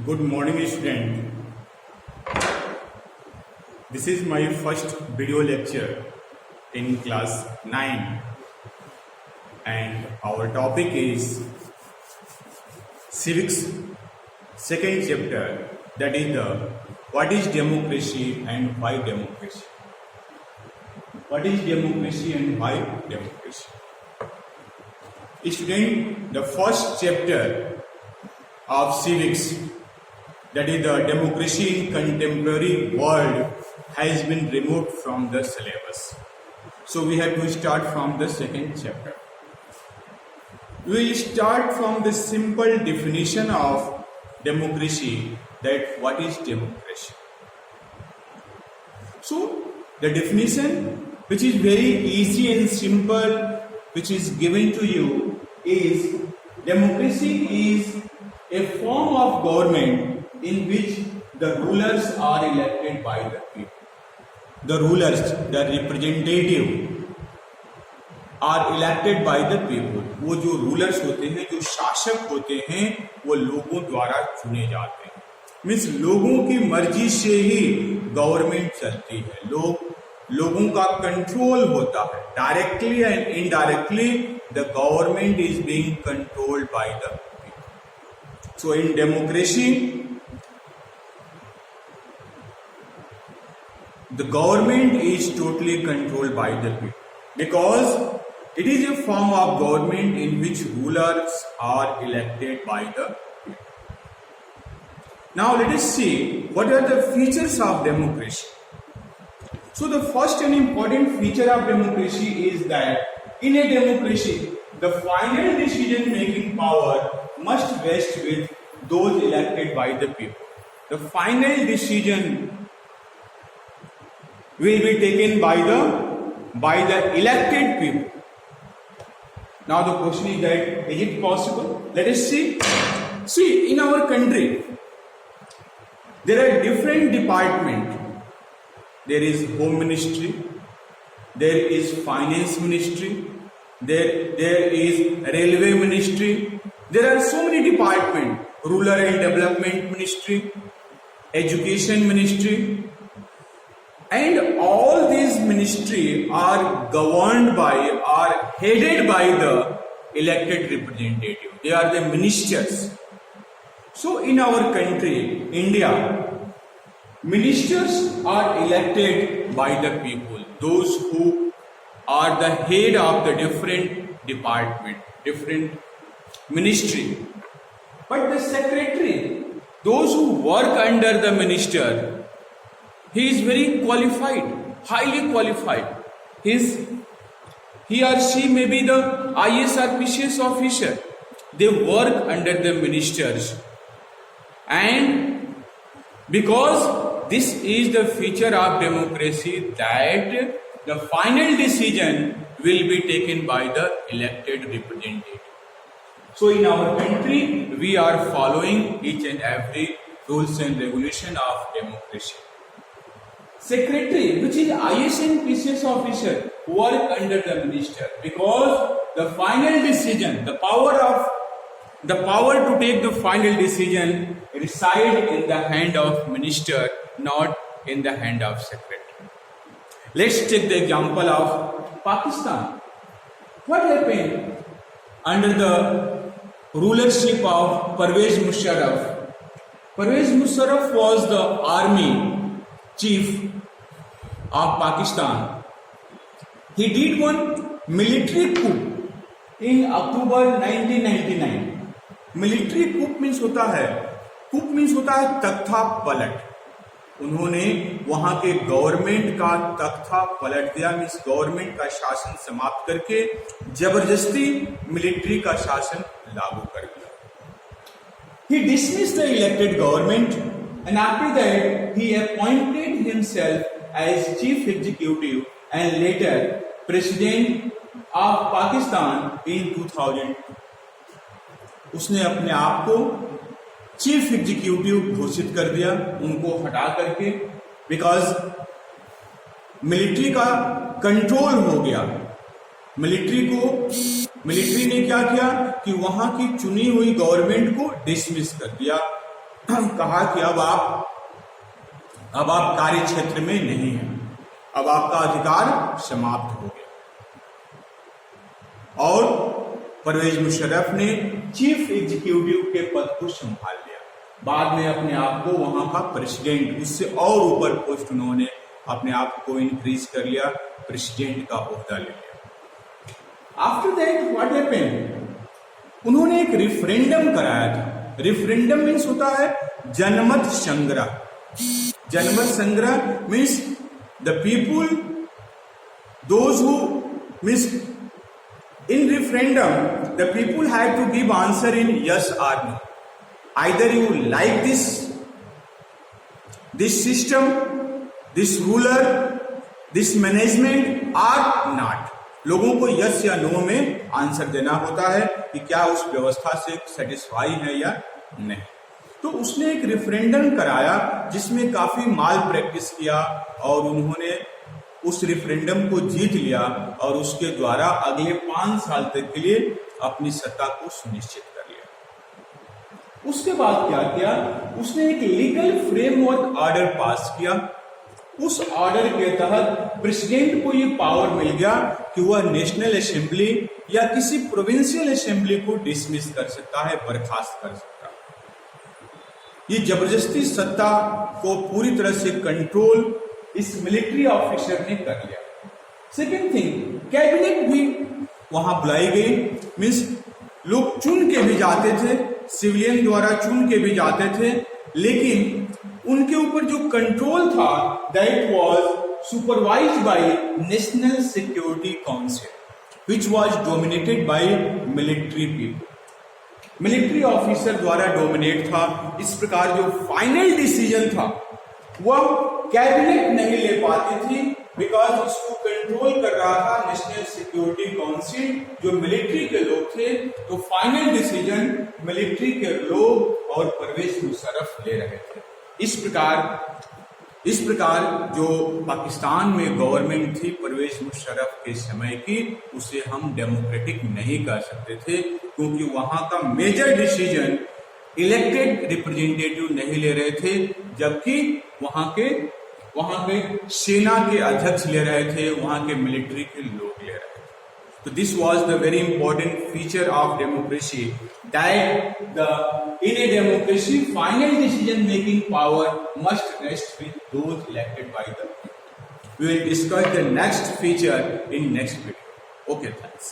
Good morning, student. This is my first video lecture in class 9, and our topic is civics, second chapter, that is the what is democracy and why democracy. What is democracy and why democracy? Student, the first chapter of civics, that is the democracy in contemporary world, has been removed from the syllabus. So we have to start from the second chapter. We will start from the simple definition of democracy, that what is democracy. So the definition, which is very easy and simple, which is given to you, is democracy is a form of government in which the rulers are elected by the people. The rulers, the representative, are elected by the people. वो जो rulers होते हैं, जो शासक होते हैं, वो लोगों द्वारा चुने जाते हैं. मीन्स लोगों की मर्जी से ही गवर्नमेंट चलती है. लोगों का कंट्रोल होता है. Directly and indirectly the government is being controlled by the people. So in democracy the government is totally controlled by the people because it is a form of government in which rulers are elected by the people. Now let us see what are the features of democracy. So the first and important feature of democracy is that in a democracy the final decision making power must rest with those elected by the people. The final decision will be taken by the elected people. Now the question is that is it possible? Let us see. See, in our country there are different departments. There is Home Ministry, there is Finance Ministry, there is Railway Ministry. There are so many departments. Rural and Development Ministry, Education Ministry. And all these ministries are governed by, are headed by the elected representative. They are the ministers. So in our country, India, ministers are elected by the people. Those who are the head of the different department, different ministry. But the secretary, those who work under the minister, he is very qualified, highly qualified. He or she may be the IAS or PCS officer. They work under the ministers. And because this is the feature of democracy, that the final decision will be taken by the elected representative. So in our country, we are following each and every rules and regulation of democracy. Secretary, which is IAS and PCS officer, work under the minister, because the final decision, the power to take the final decision reside in the hand of minister, not in the hand of secretary. Let's take the example of Pakistan. What happened under the rulership of Pervez Musharraf? Pervez Musharraf was the army chief of Pakistan. He did one military coup in October 1999. Military coup means होता है तख्ता पलट. उन्होंने वहां के government का तख्ता पलट दिया. मीन्स गवर्नमेंट का शासन समाप्त करके जबरदस्ती मिलिट्री का शासन लागू कर दिया. He dismissed the elected government. And after that, he appointed himself as chief executive and later president of Pakistan in 2000. उसने अपने आप को चीफ एग्जीक्यूटिव घोषित कर दिया, उनको हटा करके, बिकॉज मिलिट्री का कंट्रोल हो गया. मिलिट्री ने क्या किया कि वहां की चुनी हुई गवर्नमेंट को डिसमिस कर दिया. कहा कि अब आप कार्य क्षेत्र में नहीं हैं, अब आपका अधिकार समाप्त हो गया। और परवेज मुशर्रफ ने चीफ एग्जीक्यूटिव के पद को संभाल लिया। बाद में अपने आप को वहां का प्रेसिडेंट, उससे और ऊपर पोस्ट उन्होंने अपने आप को इंक्रीज कर लिया, प्रेसिडेंट का ओहदा ले लिया। आफ्टर दैट व्हाट हैपेंड, उन्होंने एक रिफरेंडम कराया था। रिफरेंडम मीन्स होता है जनमत संग्रह। जनमत संग्रह means the people, those who means in referendum the people had to give answer in yes or no. Either you like this system, this ruler, this management or not. लोगों को yes या no में answer देना होता है कि क्या उस व्यवस्था से सेटिस्फाई है या नहीं। तो उसने एक रेफरेंडम कराया जिसमें काफी माल प्रैक्टिस किया और उन्होंने उस रेफरेंडम को जीत लिया और उसके द्वारा अगले 5 साल तक के लिए अपनी सत्ता को सुनिश्चित कर लिया। उसके बाद क्या किया, उसने एक लीगल फ्रेमवर्क ऑर्डर पास किया। उस ऑर्डर के तहत प्रेसिडेंट को ये पावर मिल गया कि वह नेशनल असेंबली या किसी प्रोविंशियल असेंबली को डिसमिस कर सकता है, बर्खास्त कर सकता है। ये जबरदस्ती सत्ता को पूरी तरह से कंट्रोल इस मिलिट्री ऑफिसर ने कर लिया। सेकेंड थिंग, कैबिनेट भी वहां बुलाई गई। मीन्स लोग चुन के भी जाते थे, सिविलियन द्वारा चुन के भी जाते थे, लेकिन उनके ऊपर जो कंट्रोल था that was supervised by national security council which was dominated by military people. Military officer द्वारा डोमिनेट था। इस प्रकार जो फाइनल डिसीजन था वह कैबिनेट नहीं ले पाती थी, बिकॉज उसको कंट्रोल कर रहा था नेशनल सिक्योरिटी काउंसिल, जो मिलिट्री के लोग थे। तो फाइनल डिसीजन मिलिट्री के लोग और परवेज मुशर्रफ ले रहे थे। इस प्रकार जो पाकिस्तान में गवर्नमेंट थी परवेज मुशर्रफ के समय की, उसे हम डेमोक्रेटिक नहीं कर सकते थे, क्योंकि वहां का मेजर डिसीजन इलेक्टेड रिप्रेजेंटेटिव नहीं ले रहे थे, जबकि वहां के सेना के अध्यक्ष ले रहे थे, वहां के मिलिट्री के लोग ले रहे थे। तो this was the very important feature of democracy, that in a democracy final decision making power must rest with those elected by the people. We will discuss the next feature in next video. Okay, thanks.